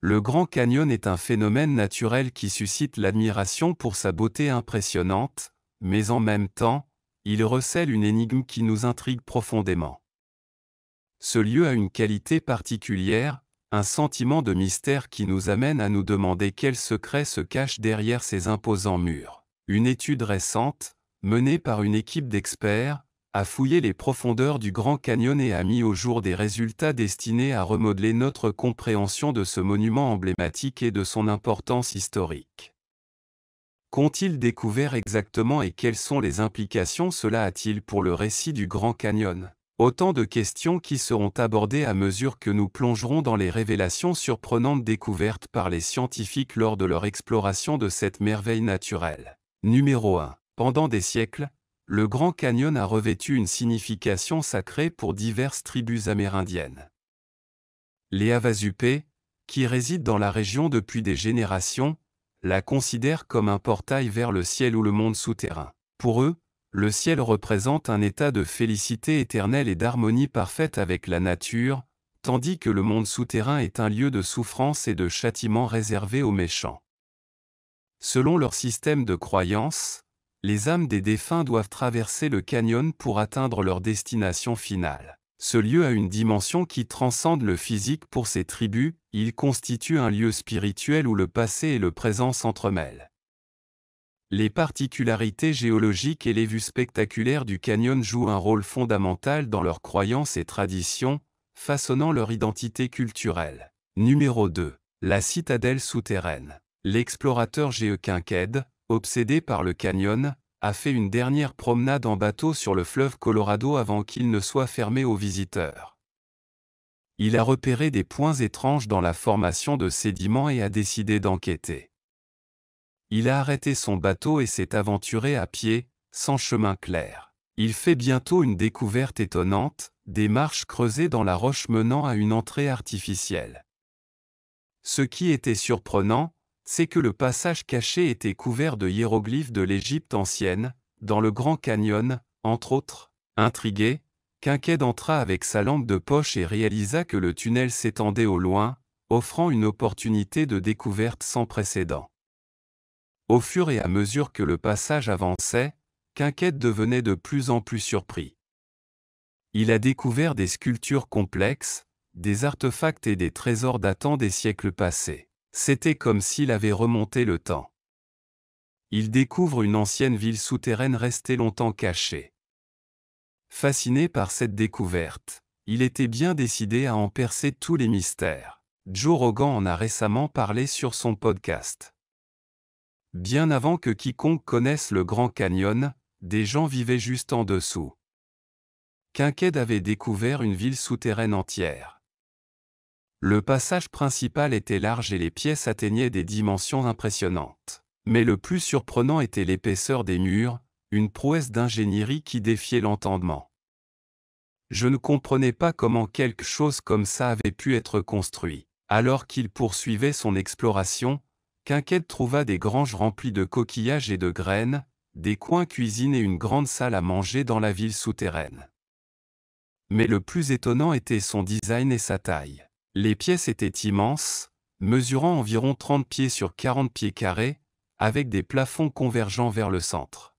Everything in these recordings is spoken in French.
Le Grand Canyon est un phénomène naturel qui suscite l'admiration pour sa beauté impressionnante, mais en même temps, il recèle une énigme qui nous intrigue profondément. Ce lieu a une qualité particulière, un sentiment de mystère qui nous amène à nous demander quels secrets se cachent derrière ces imposants murs. Une étude récente, menée par une équipe d'experts, a fouillé les profondeurs du Grand Canyon et a mis au jour des résultats destinés à remodeler notre compréhension de ce monument emblématique et de son importance historique. Qu'ont-ils découvert exactement et quelles sont les implications cela a-t-il pour le récit du Grand Canyon? Autant de questions qui seront abordées à mesure que nous plongerons dans les révélations surprenantes découvertes par les scientifiques lors de leur exploration de cette merveille naturelle. Numéro 1. Pendant des siècles, le Grand Canyon a revêtu une signification sacrée pour diverses tribus amérindiennes. Les Havasupés, qui résident dans la région depuis des générations, la considèrent comme un portail vers le ciel ou le monde souterrain. Pour eux, le ciel représente un état de félicité éternelle et d'harmonie parfaite avec la nature, tandis que le monde souterrain est un lieu de souffrance et de châtiment réservé aux méchants. Selon leur système de croyance, les âmes des défunts doivent traverser le canyon pour atteindre leur destination finale. Ce lieu a une dimension qui transcende le physique pour ces tribus, il constitue un lieu spirituel où le passé et le présent s'entremêlent. Les particularités géologiques et les vues spectaculaires du canyon jouent un rôle fondamental dans leurs croyances et traditions, façonnant leur identité culturelle. Numéro 2. La citadelle souterraine. L'explorateur G.E. Kincaid, obsédé par le canyon, a fait une dernière promenade en bateau sur le fleuve Colorado avant qu'il ne soit fermé aux visiteurs. Il a repéré des points étranges dans la formation de sédiments et a décidé d'enquêter. Il a arrêté son bateau et s'est aventuré à pied, sans chemin clair. Il fait bientôt une découverte étonnante, des marches creusées dans la roche menant à une entrée artificielle. Ce qui était surprenant, c'est que le passage caché était couvert de hiéroglyphes de l'Égypte ancienne, dans le Grand Canyon, entre autres. Intrigué, Kincaid entra avec sa lampe de poche et réalisa que le tunnel s'étendait au loin, offrant une opportunité de découverte sans précédent. Au fur et à mesure que le passage avançait, Kincaid devenait de plus en plus surpris. Il a découvert des sculptures complexes, des artefacts et des trésors datant des siècles passés. C'était comme s'il avait remonté le temps. Il découvre une ancienne ville souterraine restée longtemps cachée. Fasciné par cette découverte, il était bien décidé à en percer tous les mystères. Joe Rogan en a récemment parlé sur son podcast. Bien avant que quiconque connaisse le Grand Canyon, des gens vivaient juste en dessous. Kincaid avait découvert une ville souterraine entière. Le passage principal était large et les pièces atteignaient des dimensions impressionnantes. Mais le plus surprenant était l'épaisseur des murs, une prouesse d'ingénierie qui défiait l'entendement. Je ne comprenais pas comment quelque chose comme ça avait pu être construit. Alors qu'il poursuivait son exploration, Kincaid trouva des granges remplies de coquillages et de graines, des coins cuisine et une grande salle à manger dans la ville souterraine. Mais le plus étonnant était son design et sa taille. Les pièces étaient immenses, mesurant environ 30 pieds sur 40 pieds carrés, avec des plafonds convergeant vers le centre.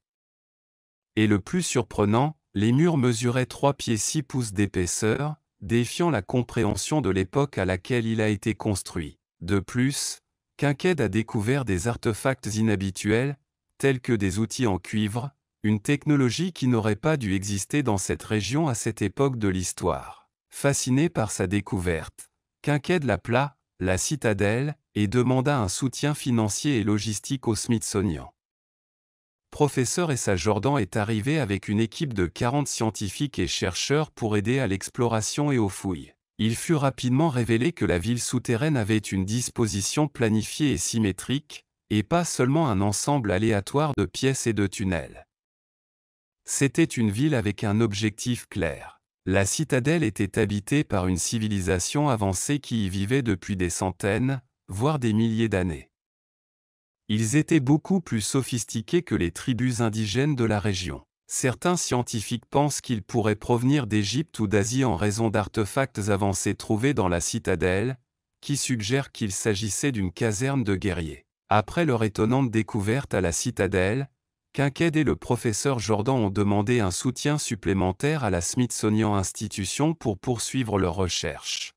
Et le plus surprenant, les murs mesuraient 3 pieds 6 pouces d'épaisseur, défiant la compréhension de l'époque à laquelle il a été construit. De plus, Kincaid a découvert des artefacts inhabituels, tels que des outils en cuivre, une technologie qui n'aurait pas dû exister dans cette région à cette époque de l'histoire. Fasciné par sa découverte, Kincaid l'appela « la citadelle » et demanda un soutien financier et logistique au Smithsonian. Professeur Essa Jordan est arrivé avec une équipe de 40 scientifiques et chercheurs pour aider à l'exploration et aux fouilles. Il fut rapidement révélé que la ville souterraine avait une disposition planifiée et symétrique, et pas seulement un ensemble aléatoire de pièces et de tunnels. C'était une ville avec un objectif clair. La citadelle était habitée par une civilisation avancée qui y vivait depuis des centaines, voire des milliers d'années. Ils étaient beaucoup plus sophistiqués que les tribus indigènes de la région. Certains scientifiques pensent qu'ils pourraient provenir d'Égypte ou d'Asie en raison d'artefacts avancés trouvés dans la citadelle, qui suggèrent qu'il s'agissait d'une caserne de guerriers. Après leur étonnante découverte à la citadelle, Kincaid et le professeur Jordan ont demandé un soutien supplémentaire à la Smithsonian Institution pour poursuivre leurs recherches.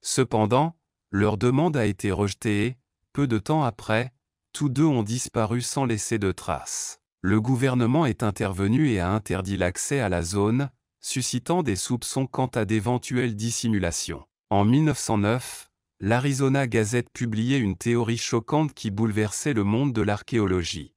Cependant, leur demande a été rejetée et, peu de temps après, tous deux ont disparu sans laisser de traces. Le gouvernement est intervenu et a interdit l'accès à la zone, suscitant des soupçons quant à d'éventuelles dissimulations. En 1909, l'Arizona Gazette publiait une théorie choquante qui bouleversait le monde de l'archéologie.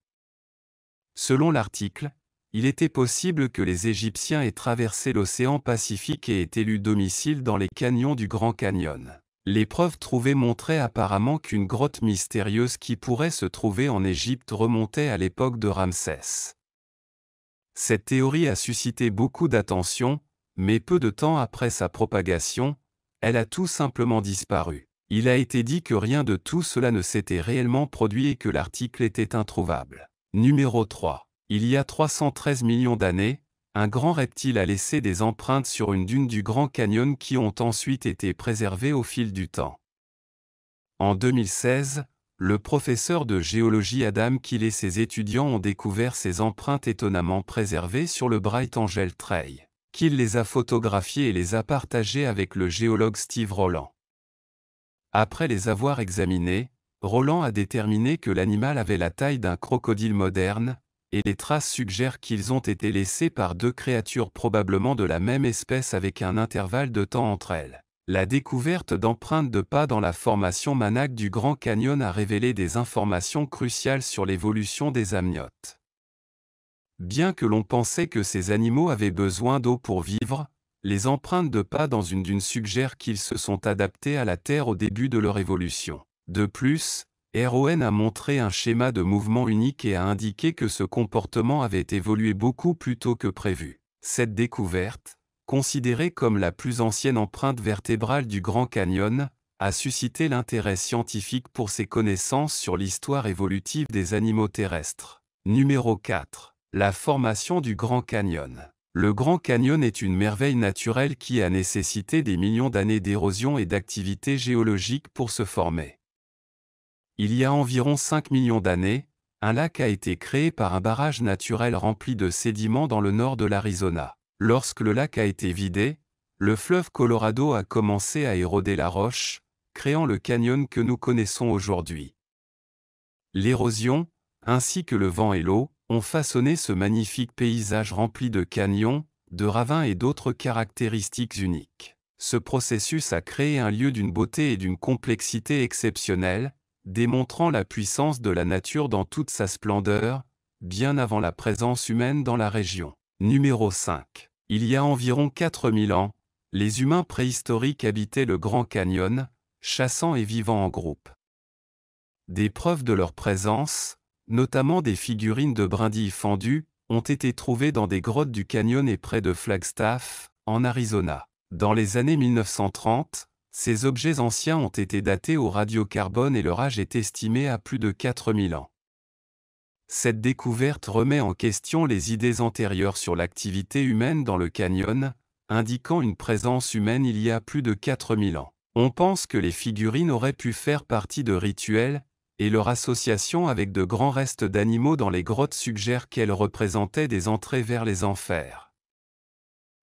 Selon l'article, il était possible que les Égyptiens aient traversé l'océan Pacifique et aient élu domicile dans les canyons du Grand Canyon. Les preuves trouvées montraient apparemment qu'une grotte mystérieuse qui pourrait se trouver en Égypte remontait à l'époque de Ramsès. Cette théorie a suscité beaucoup d'attention, mais peu de temps après sa propagation, elle a tout simplement disparu. Il a été dit que rien de tout cela ne s'était réellement produit et que l'article était introuvable. Numéro 3. Il y a 313 millions d'années, un grand reptile a laissé des empreintes sur une dune du Grand Canyon qui ont ensuite été préservées au fil du temps. En 2016, le professeur de géologie Adam Keel et ses étudiants ont découvert ces empreintes étonnamment préservées sur le Bright Angel Trail. Keel les a photographiées et les a partagées avec le géologue Steve Roland. Après les avoir examinées, Roland a déterminé que l'animal avait la taille d'un crocodile moderne, et les traces suggèrent qu'ils ont été laissés par deux créatures probablement de la même espèce avec un intervalle de temps entre elles. La découverte d'empreintes de pas dans la formation Manac du Grand Canyon a révélé des informations cruciales sur l'évolution des amniotes. Bien que l'on pensait que ces animaux avaient besoin d'eau pour vivre, les empreintes de pas dans une dune suggèrent qu'ils se sont adaptés à la Terre au début de leur évolution. De plus, RON a montré un schéma de mouvement unique et a indiqué que ce comportement avait évolué beaucoup plus tôt que prévu. Cette découverte, considérée comme la plus ancienne empreinte vertébrale du Grand Canyon, a suscité l'intérêt scientifique pour ses connaissances sur l'histoire évolutive des animaux terrestres. Numéro 4. La formation du Grand Canyon. Le Grand Canyon est une merveille naturelle qui a nécessité des millions d'années d'érosion et d'activité géologique pour se former. Il y a environ 5 millions d'années, un lac a été créé par un barrage naturel rempli de sédiments dans le nord de l'Arizona. Lorsque le lac a été vidé, le fleuve Colorado a commencé à éroder la roche, créant le canyon que nous connaissons aujourd'hui. L'érosion, ainsi que le vent et l'eau, ont façonné ce magnifique paysage rempli de canyons, de ravins et d'autres caractéristiques uniques. Ce processus a créé un lieu d'une beauté et d'une complexité exceptionnelles, démontrant la puissance de la nature dans toute sa splendeur, bien avant la présence humaine dans la région. Numéro 5. Il y a environ 4000 ans, les humains préhistoriques habitaient le Grand Canyon, chassant et vivant en groupe. Des preuves de leur présence, notamment des figurines de brindilles fendues, ont été trouvées dans des grottes du canyon et près de Flagstaff, en Arizona. Dans les années 1930, ces objets anciens ont été datés au radiocarbone et leur âge est estimé à plus de 4000 ans. Cette découverte remet en question les idées antérieures sur l'activité humaine dans le canyon, indiquant une présence humaine il y a plus de 4000 ans. On pense que les figurines auraient pu faire partie de rituels, et leur association avec de grands restes d'animaux dans les grottes suggère qu'elles représentaient des entrées vers les enfers.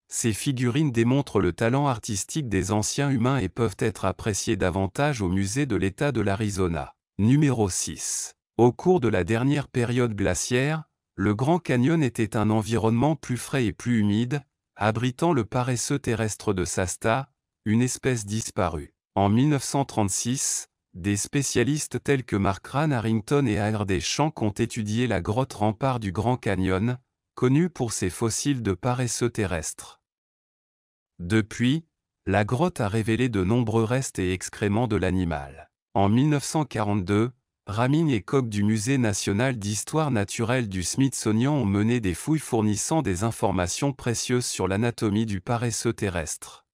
Ces figurines démontrent le talent artistique des anciens humains et peuvent être appréciées davantage au musée de l'État de l'Arizona. Numéro 6. Au cours de la dernière période glaciaire, le Grand Canyon était un environnement plus frais et plus humide, abritant le paresseux terrestre de Shasta, une espèce disparue. En 1936, des spécialistes tels que Mark Rand Harrington et A.R.D. Schank ont étudié la grotte rempart du Grand Canyon, connue pour ses fossiles de paresseux terrestres. Depuis, la grotte a révélé de nombreux restes et excréments de l'animal. En 1942, Ramin et Koch du Musée national d'histoire naturelle du Smithsonian ont mené des fouilles fournissant des informations précieuses sur l'anatomie du paresseux terrestre.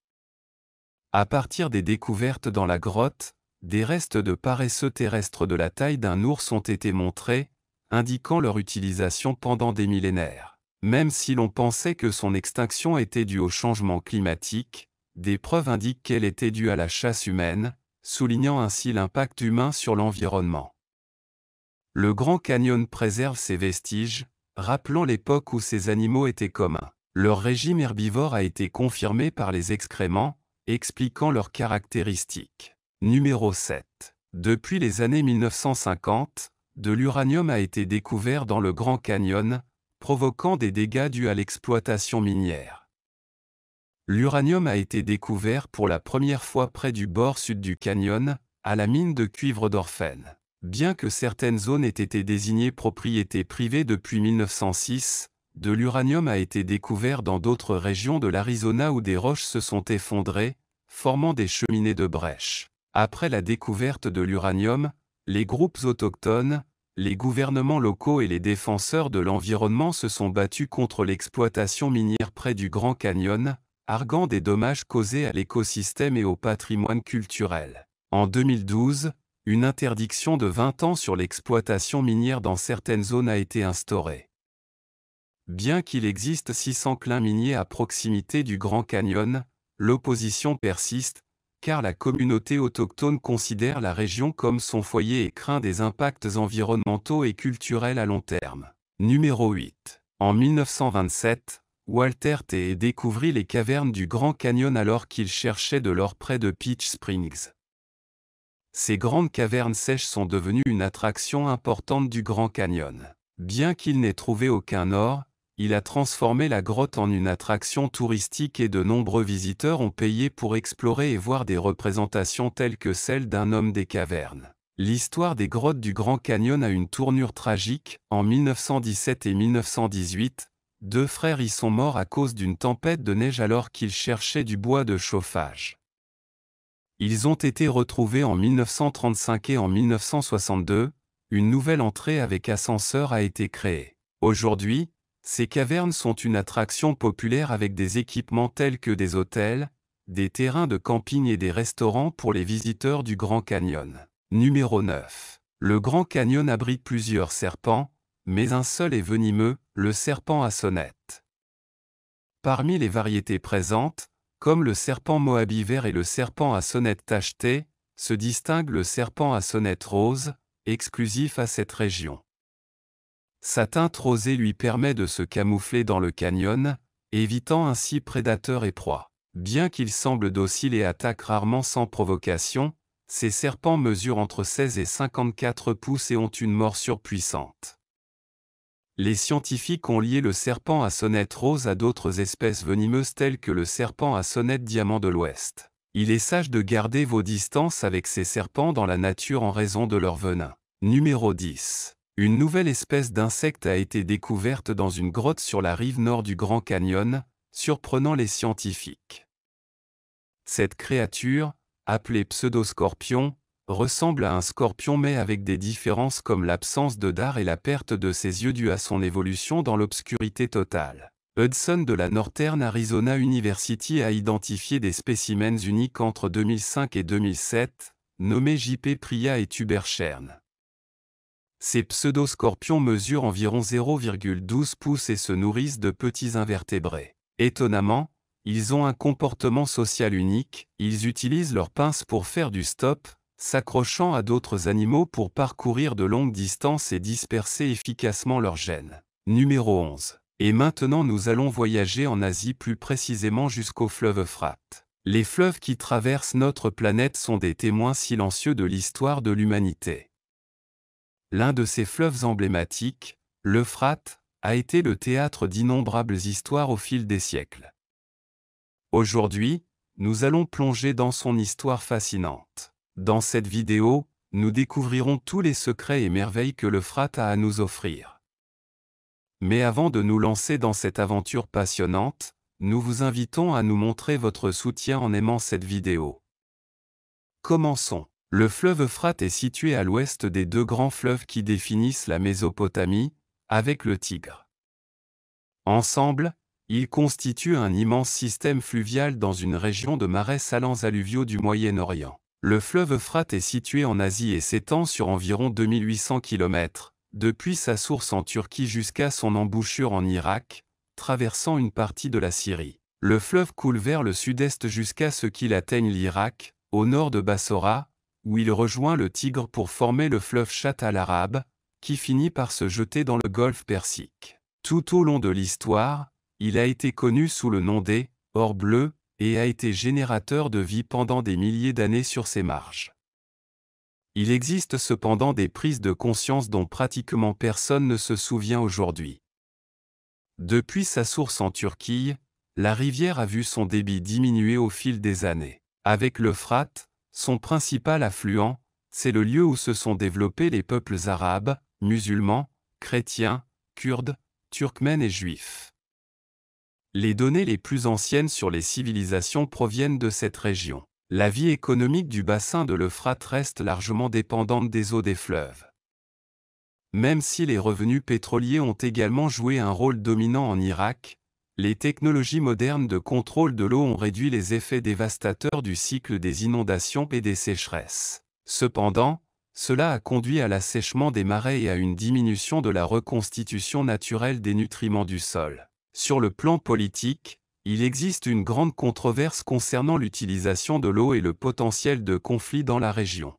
À partir des découvertes dans la grotte, des restes de paresseux terrestres de la taille d'un ours ont été montrés, indiquant leur utilisation pendant des millénaires. Même si l'on pensait que son extinction était due au changement climatique, des preuves indiquent qu'elle était due à la chasse humaine, soulignant ainsi l'impact humain sur l'environnement. Le Grand Canyon préserve ces vestiges, rappelant l'époque où ces animaux étaient communs. Leur régime herbivore a été confirmé par les excréments, expliquant leurs caractéristiques. Numéro 7. Depuis les années 1950, de l'uranium a été découvert dans le Grand Canyon, provoquant des dégâts dus à l'exploitation minière. L'uranium a été découvert pour la première fois près du bord sud du canyon, à la mine de cuivre d'Orphen. Bien que certaines zones aient été désignées propriétés privées depuis 1906, de l'uranium a été découvert dans d'autres régions de l'Arizona où des roches se sont effondrées, formant des cheminées de brèches. Après la découverte de l'uranium, les groupes autochtones, les gouvernements locaux et les défenseurs de l'environnement se sont battus contre l'exploitation minière près du Grand Canyon, arguant des dommages causés à l'écosystème et au patrimoine culturel. En 2012, une interdiction de 20 ans sur l'exploitation minière dans certaines zones a été instaurée. Bien qu'il existe 600 clins miniers à proximité du Grand Canyon, l'opposition persiste, car la communauté autochtone considère la région comme son foyer et craint des impacts environnementaux et culturels à long terme. Numéro 8. En 1927, Walter T. découvrit les cavernes du Grand Canyon alors qu'il cherchait de l'or près de Peach Springs. Ces grandes cavernes sèches sont devenues une attraction importante du Grand Canyon. Bien qu'il n'ait trouvé aucun or, il a transformé la grotte en une attraction touristique et de nombreux visiteurs ont payé pour explorer et voir des représentations telles que celle d'un homme des cavernes. L'histoire des grottes du Grand Canyon a une tournure tragique. En 1917 et 1918, 2 frères y sont morts à cause d'une tempête de neige alors qu'ils cherchaient du bois de chauffage. Ils ont été retrouvés en 1935 et en 1962, une nouvelle entrée avec ascenseur a été créée. Aujourd'hui, ces cavernes sont une attraction populaire avec des équipements tels que des hôtels, des terrains de camping et des restaurants pour les visiteurs du Grand Canyon. Numéro 9. Le Grand Canyon abrite plusieurs serpents, mais un seul est venimeux, le serpent à sonnette. Parmi les variétés présentes, comme le serpent moabivert et le serpent à sonnette tachetée, se distingue le serpent à sonnette rose, exclusif à cette région. Sa teinte rosée lui permet de se camoufler dans le canyon, évitant ainsi prédateurs et proies. Bien qu'ils semblent dociles et attaquent rarement sans provocation, ces serpents mesurent entre 16 et 54 pouces et ont une morsure puissante. Les scientifiques ont lié le serpent à sonnette rose à d'autres espèces venimeuses telles que le serpent à sonnette diamant de l'Ouest. Il est sage de garder vos distances avec ces serpents dans la nature en raison de leur venin. Numéro 10. Une nouvelle espèce d'insecte a été découverte dans une grotte sur la rive nord du Grand Canyon, surprenant les scientifiques. Cette créature, appelée pseudoscorpion, ressemble à un scorpion mais avec des différences comme l'absence de dard et la perte de ses yeux due à son évolution dans l'obscurité totale. Hudson de la Northern Arizona University a identifié des spécimens uniques entre 2005 et 2007, nommés J.P. Priya et Tuberchern. Ces pseudoscorpions mesurent environ 0,12 pouces et se nourrissent de petits invertébrés. Étonnamment, ils ont un comportement social unique, ils utilisent leurs pinces pour faire du stop, s'accrochant à d'autres animaux pour parcourir de longues distances et disperser efficacement leurs gènes. Numéro 11. Et maintenant nous allons voyager en Asie, plus précisément jusqu'au fleuve Euphrate. Les fleuves qui traversent notre planète sont des témoins silencieux de l'histoire de l'humanité. L'un de ces fleuves emblématiques, l'Euphrate, a été le théâtre d'innombrables histoires au fil des siècles. Aujourd'hui, nous allons plonger dans son histoire fascinante. Dans cette vidéo, nous découvrirons tous les secrets et merveilles que l'Euphrate a à nous offrir. Mais avant de nous lancer dans cette aventure passionnante, nous vous invitons à nous montrer votre soutien en aimant cette vidéo. Commençons. Le fleuve Euphrate est situé à l'ouest des 2 grands fleuves qui définissent la Mésopotamie, avec le Tigre. Ensemble, ils constituent un immense système fluvial dans une région de marais salants alluviaux du Moyen-Orient. Le fleuve Euphrate est situé en Asie et s'étend sur environ 2800 km, depuis sa source en Turquie jusqu'à son embouchure en Irak, traversant une partie de la Syrie. Le fleuve coule vers le sud-est jusqu'à ce qu'il atteigne l'Irak, au nord de Bassora, où il rejoint le Tigre pour former le fleuve Chat al-Arab, qui finit par se jeter dans le golfe Persique. Tout au long de l'histoire, il a été connu sous le nom des « ors bleus » et a été générateur de vie pendant des milliers d'années sur ses marges. Il existe cependant des prises de conscience dont pratiquement personne ne se souvient aujourd'hui. Depuis sa source en Turquie, la rivière a vu son débit diminuer au fil des années. Avec l'Euphrate, son principal affluent, c'est le lieu où se sont développés les peuples arabes, musulmans, chrétiens, kurdes, turkmènes et juifs. Les données les plus anciennes sur les civilisations proviennent de cette région. La vie économique du bassin de l'Euphrate reste largement dépendante des eaux des fleuves. Même si les revenus pétroliers ont également joué un rôle dominant en Irak, les technologies modernes de contrôle de l'eau ont réduit les effets dévastateurs du cycle des inondations et des sécheresses. Cependant, cela a conduit à l'assèchement des marais et à une diminution de la reconstitution naturelle des nutriments du sol. Sur le plan politique, il existe une grande controverse concernant l'utilisation de l'eau et le potentiel de conflit dans la région.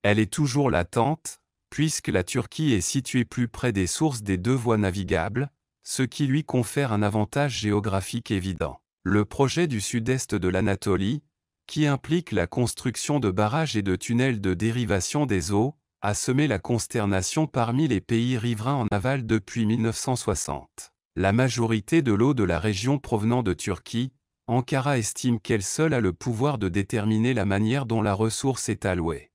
Elle est toujours latente, puisque la Turquie est située plus près des sources des deux voies navigables, ce qui lui confère un avantage géographique évident. Le projet du sud-est de l'Anatolie, qui implique la construction de barrages et de tunnels de dérivation des eaux, a semé la consternation parmi les pays riverains en aval depuis 1960. La majorité de l'eau de la région provenant de Turquie, Ankara estime qu'elle seule a le pouvoir de déterminer la manière dont la ressource est allouée.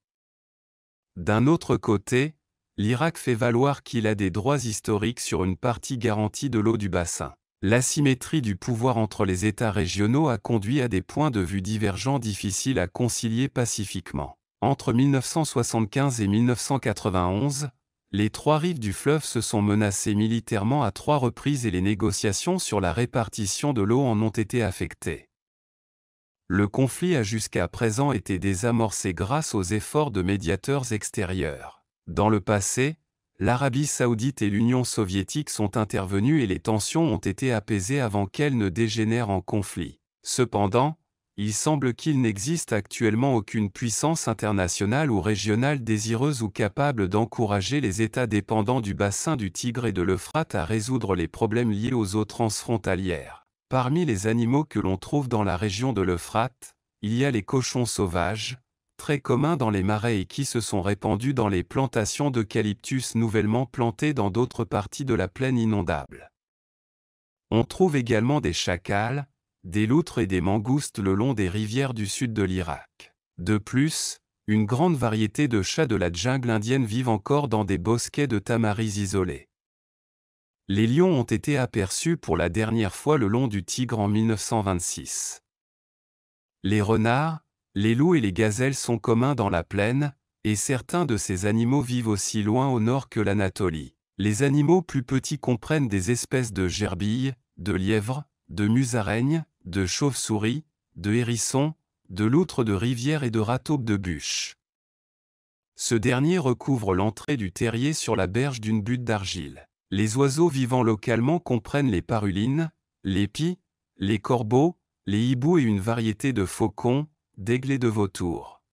D'un autre côté, l'Irak fait valoir qu'il a des droits historiques sur une partie garantie de l'eau du bassin. L'asymétrie du pouvoir entre les États régionaux a conduit à des points de vue divergents difficiles à concilier pacifiquement. Entre 1975 et 1991, les trois rives du fleuve se sont menacées militairement à 3 reprises et les négociations sur la répartition de l'eau en ont été affectées. Le conflit a jusqu'à présent été désamorcé grâce aux efforts de médiateurs extérieurs. Dans le passé, l'Arabie saoudite et l'Union soviétique sont intervenus et les tensions ont été apaisées avant qu'elles ne dégénèrent en conflit. Cependant, il semble qu'il n'existe actuellement aucune puissance internationale ou régionale désireuse ou capable d'encourager les États dépendants du bassin du Tigre et de l'Euphrate à résoudre les problèmes liés aux eaux transfrontalières. Parmi les animaux que l'on trouve dans la région de l'Euphrate, il y a les cochons sauvages, très communs dans les marais et qui se sont répandus dans les plantations d'eucalyptus nouvellement plantées dans d'autres parties de la plaine inondable. On trouve également des chacals, des loutres et des mangoustes le long des rivières du sud de l'Irak. De plus, une grande variété de chats de la jungle indienne vivent encore dans des bosquets de tamaris isolés. Les lions ont été aperçus pour la dernière fois le long du Tigre en 1926. Les renards, les loups et les gazelles sont communs dans la plaine, et certains de ces animaux vivent aussi loin au nord que l'Anatolie. Les animaux plus petits comprennent des espèces de gerbilles, de lièvres, de musaraignes, de chauves-souris, de hérissons, de loutres de rivière et de rataubes de bûche. Ce dernier recouvre l'entrée du terrier sur la berge d'une butte d'argile. Les oiseaux vivant localement comprennent les parulines, les pies, les corbeaux, les hiboux et une variété de faucons, d'aigles et de vautours.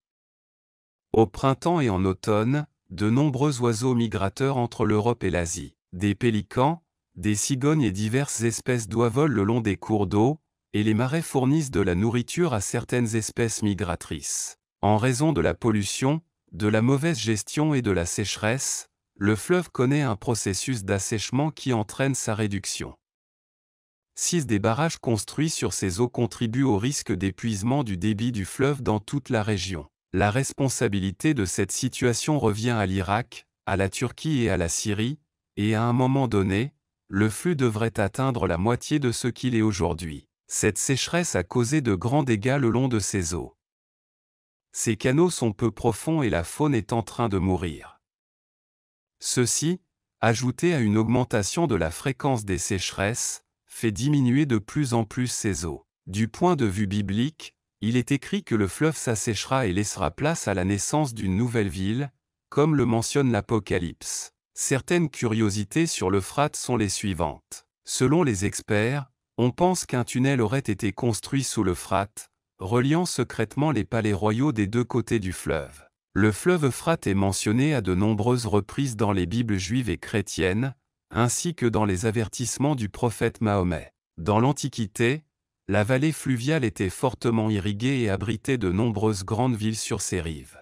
Au printemps et en automne, de nombreux oiseaux migrateurs entre l'Europe et l'Asie. Des pélicans, des cigognes et diverses espèces d'oies volent le long des cours d'eau, et les marais fournissent de la nourriture à certaines espèces migratrices. En raison de la pollution, de la mauvaise gestion et de la sécheresse, le fleuve connaît un processus d'assèchement qui entraîne sa réduction. 6 des barrages construits sur ces eaux contribuent au risque d'épuisement du débit du fleuve dans toute la région. La responsabilité de cette situation revient à l'Irak, à la Turquie et à la Syrie, et à un moment donné, le flux devrait atteindre la moitié de ce qu'il est aujourd'hui. Cette sécheresse a causé de grands dégâts le long de ces eaux. Ces canaux sont peu profonds et la faune est en train de mourir. Ceci, ajouté à une augmentation de la fréquence des sécheresses, fait diminuer de plus en plus ces eaux. Du point de vue biblique, il est écrit que le fleuve s'asséchera et laissera place à la naissance d'une nouvelle ville, comme le mentionne l'Apocalypse. Certaines curiosités sur l'Euphrate sont les suivantes. Selon les experts, on pense qu'un tunnel aurait été construit sous l'Euphrate, reliant secrètement les palais royaux des deux côtés du fleuve. Le fleuve Euphrate est mentionné à de nombreuses reprises dans les Bibles juives et chrétiennes, ainsi que dans les avertissements du prophète Mahomet. Dans l'Antiquité, la vallée fluviale était fortement irriguée et abritait de nombreuses grandes villes sur ses rives.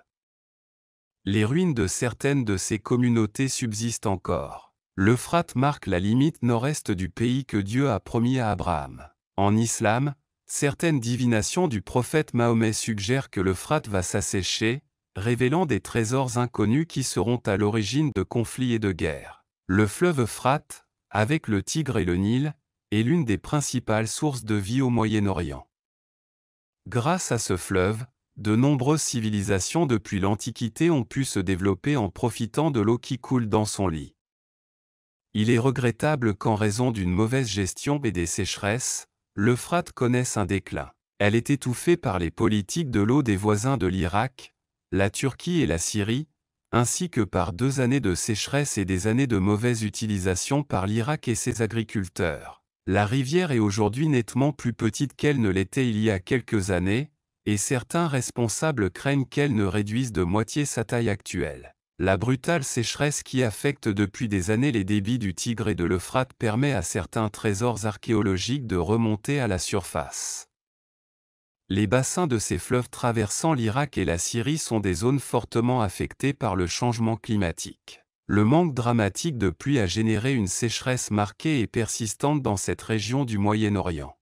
Les ruines de certaines de ces communautés subsistent encore. L'Euphrate marque la limite nord-est du pays que Dieu a promis à Abraham. En islam, certaines divinations du prophète Mahomet suggèrent que l'Euphrate va s'assécher, révélant des trésors inconnus qui seront à l'origine de conflits et de guerres. Le fleuve Euphrate, avec le Tigre et le Nil, est l'une des principales sources de vie au Moyen-Orient. Grâce à ce fleuve, de nombreuses civilisations depuis l'Antiquité ont pu se développer en profitant de l'eau qui coule dans son lit. Il est regrettable qu'en raison d'une mauvaise gestion et des sécheresses, l'Euphrate connaisse un déclin. Elle est étouffée par les politiques de l'eau des voisins de l'Irak, la Turquie et la Syrie, ainsi que par 2 années de sécheresse et des années de mauvaise utilisation par l'Irak et ses agriculteurs. La rivière est aujourd'hui nettement plus petite qu'elle ne l'était il y a quelques années, et certains responsables craignent qu'elle ne réduise de moitié sa taille actuelle. La brutale sécheresse qui affecte depuis des années les débits du Tigre et de l'Euphrate permet à certains trésors archéologiques de remonter à la surface. Les bassins de ces fleuves traversant l'Irak et la Syrie sont des zones fortement affectées par le changement climatique. Le manque dramatique de pluie a généré une sécheresse marquée et persistante dans cette région du Moyen-Orient.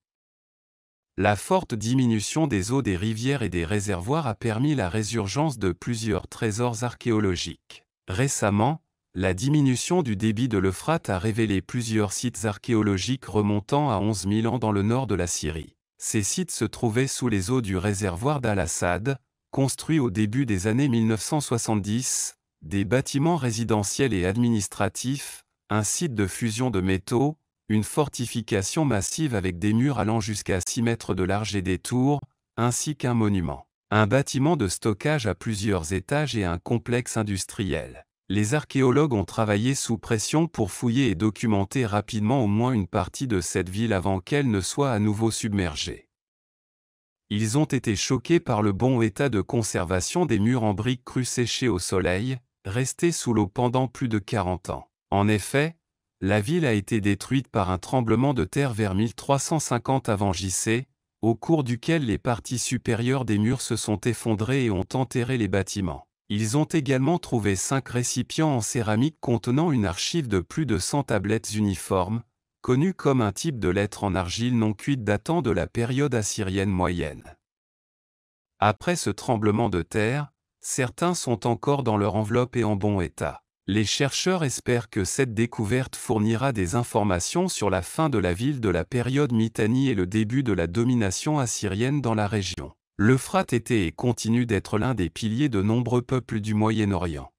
La forte diminution des eaux des rivières et des réservoirs a permis la résurgence de plusieurs trésors archéologiques. Récemment, la diminution du débit de l'Euphrate a révélé plusieurs sites archéologiques remontant à 11 000 ans dans le nord de la Syrie. Ces sites se trouvaient sous les eaux du réservoir d'Al-Assad, construit au début des années 1970, des bâtiments résidentiels et administratifs, un site de fusion de métaux, une fortification massive avec des murs allant jusqu'à 6 mètres de large et des tours, ainsi qu'un monument, un bâtiment de stockage à plusieurs étages et un complexe industriel. Les archéologues ont travaillé sous pression pour fouiller et documenter rapidement au moins une partie de cette ville avant qu'elle ne soit à nouveau submergée. Ils ont été choqués par le bon état de conservation des murs en briques crues séchées au soleil, restés sous l'eau pendant plus de 40 ans. En effet, la ville a été détruite par un tremblement de terre vers 1350 avant J.C., au cours duquel les parties supérieures des murs se sont effondrées et ont enterré les bâtiments. Ils ont également trouvé 5 récipients en céramique contenant une archive de plus de 100 tablettes uniformes, connues comme un type de lettre en argile non cuite datant de la période assyrienne moyenne. Après ce tremblement de terre, certains sont encore dans leur enveloppe et en bon état. Les chercheurs espèrent que cette découverte fournira des informations sur la fin de la ville de la période Mitanni et le début de la domination assyrienne dans la région. L'Euphrate était et continue d'être l'un des piliers de nombreux peuples du Moyen-Orient.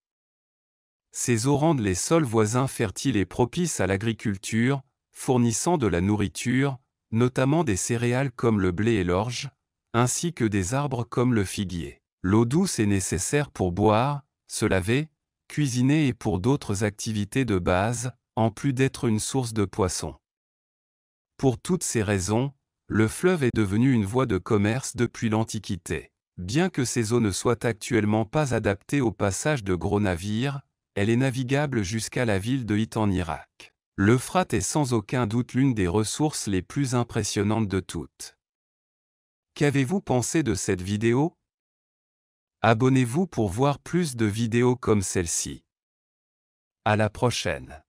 Ces eaux rendent les sols voisins fertiles et propices à l'agriculture, fournissant de la nourriture, notamment des céréales comme le blé et l'orge, ainsi que des arbres comme le figuier. L'eau douce est nécessaire pour boire, se laver, cuisiner et pour d'autres activités de base, en plus d'être une source de poissons. Pour toutes ces raisons, le fleuve est devenu une voie de commerce depuis l'Antiquité. Bien que ces eaux ne soient actuellement pas adaptées au passage de gros navires, elle est navigable jusqu'à la ville de Hit en Irak. L'Euphrate est sans aucun doute l'une des ressources les plus impressionnantes de toutes. Qu'avez-vous pensé de cette vidéo? Abonnez-vous pour voir plus de vidéos comme celle-ci. À la prochaine.